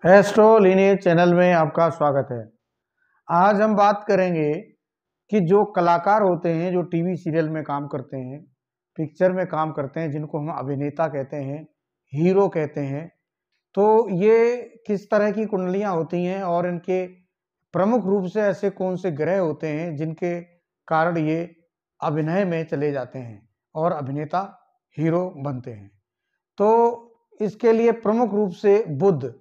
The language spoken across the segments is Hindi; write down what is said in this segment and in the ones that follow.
एस्ट्रो लिनिएज चैनल में आपका स्वागत है। आज हम बात करेंगे कि जो कलाकार होते हैं, जो टीवी सीरियल में काम करते हैं, पिक्चर में काम करते हैं, जिनको हम अभिनेता कहते हैं, हीरो कहते हैं, तो ये किस तरह की कुंडलियां होती हैं और इनके प्रमुख रूप से ऐसे कौन से ग्रह होते हैं जिनके कारण ये अभिनय में चले जाते हैं और अभिनेता हीरो बनते हैं। तो इसके लिए प्रमुख रूप से बुध,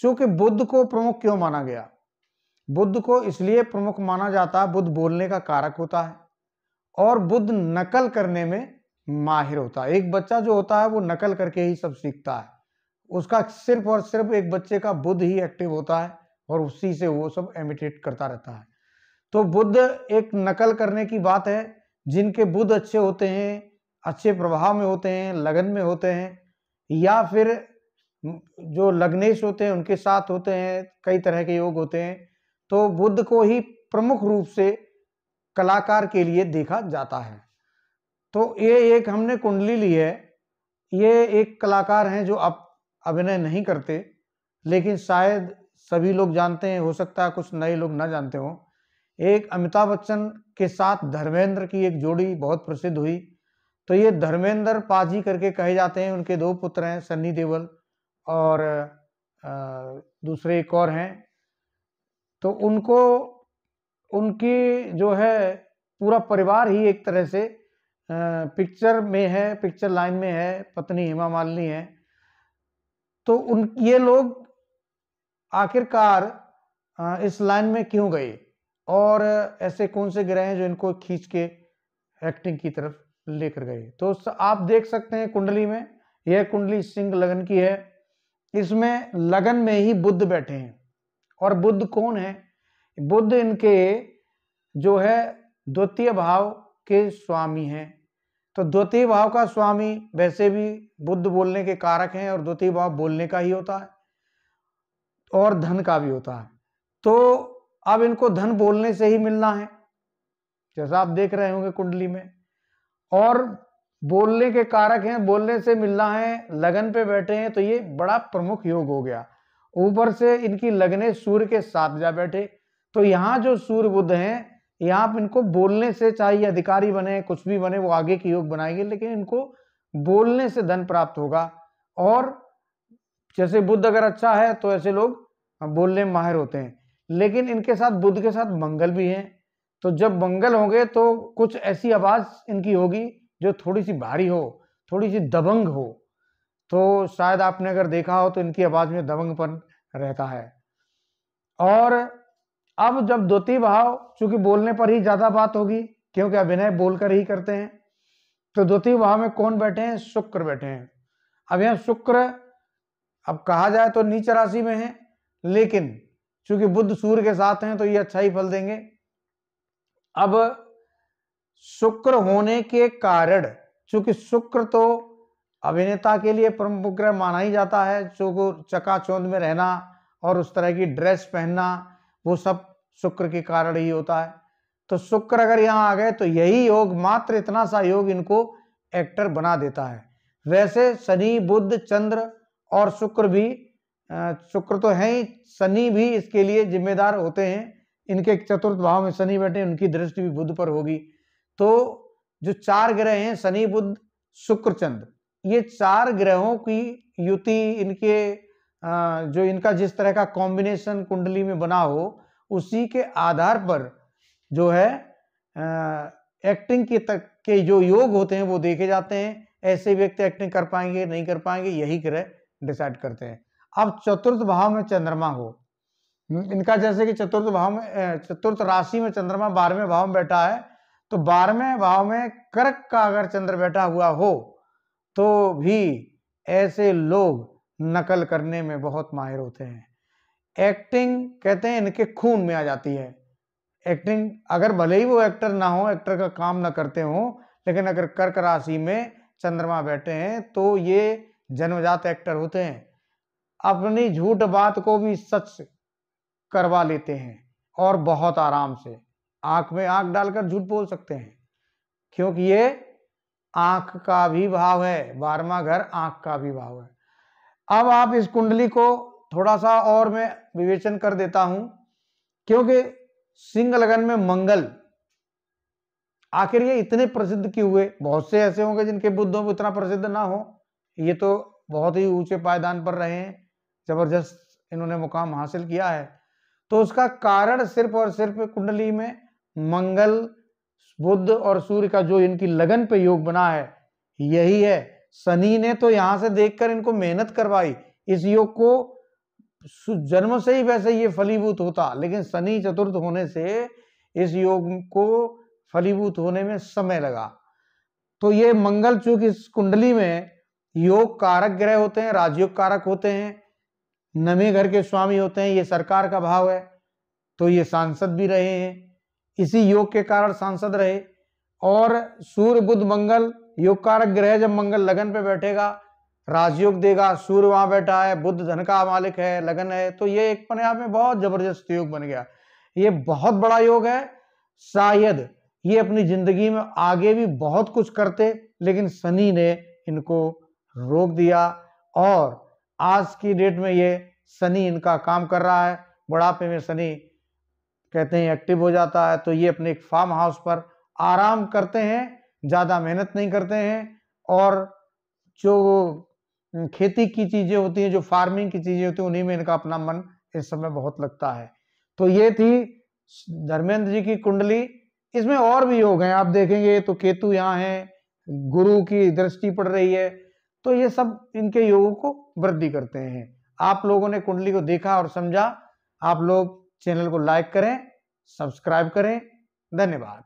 चूंकि बुध को प्रमुख क्यों माना गया? बुध को इसलिए प्रमुख माना जाता है, बुध बोलने का कारक होता है और बुध नकल करने में माहिर होता है। एक बच्चा जो होता है वो नकल करके ही सब सीखता है। उसका सिर्फ और सिर्फ एक बच्चे का बुध ही एक्टिव होता है और उसी से वो सब इमिटेट करता रहता है। तो बुध एक नकल करने की बात है। जिनके बुध अच्छे होते हैं, अच्छे प्रभाव में होते हैं, लगन में होते हैं, या फिर जो लग्नेश होते हैं उनके साथ होते हैं, कई तरह के योग होते हैं, तो बुध को ही प्रमुख रूप से कलाकार के लिए देखा जाता है। तो ये एक हमने कुंडली ली है। ये एक कलाकार हैं जो अब अभिनय नहीं करते, लेकिन शायद सभी लोग जानते हैं, हो सकता है कुछ नए लोग ना जानते हो। एक अमिताभ बच्चन के साथ धर्मेंद्र की एक जोड़ी बहुत प्रसिद्ध हुई। तो ये धर्मेंद्र पाजी करके कहे जाते हैं। उनके दो पुत्र हैं, सन्नी देओल और दूसरे एक और हैं। तो उनको, उनकी जो है पूरा परिवार ही एक तरह से पिक्चर में है, पिक्चर लाइन में है। पत्नी हेमा मालिनी है। तो ये लोग आखिरकार इस लाइन में क्यों गए और ऐसे कौन से ग्रह हैं जो इनको खींच के एक्टिंग की तरफ लेकर गए? तो आप देख सकते हैं कुंडली में, यह कुंडली सिंह लगन की है। इसमें लगन में ही बुध बैठे हैं। और बुध कौन है? बुध इनके जो है द्वितीय भाव के स्वामी हैं। तो द्वितीय भाव का स्वामी वैसे भी बुध बोलने के कारक हैं और द्वितीय भाव बोलने का ही होता है और धन का भी होता है। तो अब इनको धन बोलने से ही मिलना है, जैसा आप देख रहे होंगे कुंडली में। और बोलने के कारक हैं, बोलने से मिलना है, लगन पे बैठे हैं, तो ये बड़ा प्रमुख योग हो गया। ऊपर से इनकी लगने सूर्य के साथ जा बैठे। तो यहाँ जो सूर्य बुध हैं, यहाँ इनको बोलने से, चाहे अधिकारी बने, कुछ भी बने, वो आगे की योग बनाएंगे, लेकिन इनको बोलने से धन प्राप्त होगा। और जैसे बुध अगर अच्छा है तो ऐसे लोग बोलने में माहिर होते हैं। लेकिन इनके साथ, बुध के साथ मंगल भी है। तो जब मंगल होंगे तो कुछ ऐसी आवाज इनकी होगी जो थोड़ी सी भारी हो, थोड़ी सी दबंग हो। तो शायद आपने अगर देखा हो तो इनकी आवाज में दबंगपन रहता है। और अब जब द्वितीय भाव, चूंकि बोलने पर ही ज्यादा बात होगी क्योंकि अभिनय बोलकर ही करते हैं, तो द्वितीय भाव में कौन बैठे हैं? शुक्र बैठे हैं। अब यहां शुक्र, अब कहा जाए तो नीच राशि में है, लेकिन चूंकि बुध सूर्य के साथ हैं तो ये अच्छा ही फल देंगे। अब शुक्र होने के कारण, चूंकि शुक्र तो अभिनेता के लिए प्रमुख ग्रह माना ही जाता है, चूंकि चकाचौंध में रहना और उस तरह की ड्रेस पहनना, वो सब शुक्र के कारण ही होता है। तो शुक्र अगर यहाँ आ गए तो यही योग, मात्र इतना सा योग इनको एक्टर बना देता है। वैसे शनि, बुध, चंद्र और शुक्र भी, शुक्र तो है ही, शनि भी इसके लिए जिम्मेदार होते हैं। इनके चतुर्थ भाव में शनि बैठे, उनकी दृष्टि भी बुध पर होगी। तो जो चार ग्रह हैं, शनि, बुध, शुक्र, चंद्र, ये चार ग्रहों की युति, इनके जो इनका जिस तरह का कॉम्बिनेशन कुंडली में बना हो, उसी के आधार पर जो है एक्टिंग के जो योग होते हैं वो देखे जाते हैं। ऐसे व्यक्ति एक्टिंग कर पाएंगे, नहीं कर पाएंगे, यही ग्रह डिसाइड करते हैं। अब चतुर्थ भाव में चंद्रमा हो, इनका जैसे कि चतुर्थ भाव में, चतुर्थ राशि में चंद्रमा 12वें भाव में बैठा है, तो 12वें भाव में कर्क का अगर चंद्र बैठा हुआ हो तो भी ऐसे लोग नकल करने में बहुत माहिर होते हैं। एक्टिंग कहते हैं इनके खून में आ जाती है। एक्टिंग, अगर भले ही वो एक्टर ना हो, एक्टर का काम ना करते हो, लेकिन अगर कर्क राशि में चंद्रमा बैठे हैं तो ये जन्मजात एक्टर होते हैं। अपनी झूठ बात को भी सच करवा लेते हैं और बहुत आराम से आंख में आंख डालकर झूठ बोल सकते हैं, क्योंकि ये आंख का भी भाव है। 12वां घर आंख का भी भाव है। अब आप इस कुंडली को थोड़ा सा और मैं विवेचन कर देता हूं, क्योंकि सिंह लगन में मंगल आखिर ये इतने प्रसिद्ध क्यों हुए? बहुत से ऐसे होंगे जिनके बुद्धों में इतना प्रसिद्ध ना हो, ये तो बहुत ही ऊंचे पायदान पर रहे हैं, जबरदस्त इन्होंने मुकाम हासिल किया है। तो उसका कारण सिर्फ और सिर्फ कुंडली में मंगल, बुध और सूर्य का जो इनकी लगन पे योग बना है यही है। शनि ने तो यहां से देखकर इनको मेहनत करवाई, इस योग को जन्म से ही वैसे ये फलीभूत होता, लेकिन शनि चतुर्थ होने से इस योग को फलीभूत होने में समय लगा। तो ये मंगल चूंकि इस कुंडली में योग कारक ग्रह होते हैं, राजयोग कारक होते हैं, नवे घर के स्वामी होते हैं, ये सरकार का भाव है, तो ये सांसद भी रहे हैं, इसी योग के कारण सांसद रहे। और सूर्य बुध मंगल योग कारक ग्रह, जब मंगल लगन पे बैठेगा राजयोग देगा, सूर्य वहां बैठा है, बुध धन का मालिक है, लगन है, तो ये एक अपने आप में बहुत जबरदस्त योग बन गया। ये बहुत बड़ा योग है। शायद ये अपनी जिंदगी में आगे भी बहुत कुछ करते, लेकिन शनि ने इनको रोक दिया और आज की डेट में ये शनि इनका काम कर रहा है। बुढ़ापे में शनि कहते हैं एक्टिव हो जाता है, तो ये अपने एक फार्म हाउस पर आराम करते हैं, ज्यादा मेहनत नहीं करते हैं, और जो खेती की चीजें होती हैं, जो फार्मिंग की चीजें होती हैं, उन्हीं में इनका अपना मन इस समय बहुत लगता है। तो ये थी धर्मेंद्र जी की कुंडली। इसमें और भी योग हैं, आप देखेंगे तो केतु यहाँ है, गुरु की दृष्टि पड़ रही है, तो ये सब इनके योगों को वृद्धि करते हैं। आप लोगों ने कुंडली को देखा और समझा, आप लोग चैनल को लाइक करें, सब्सक्राइब करें। धन्यवाद।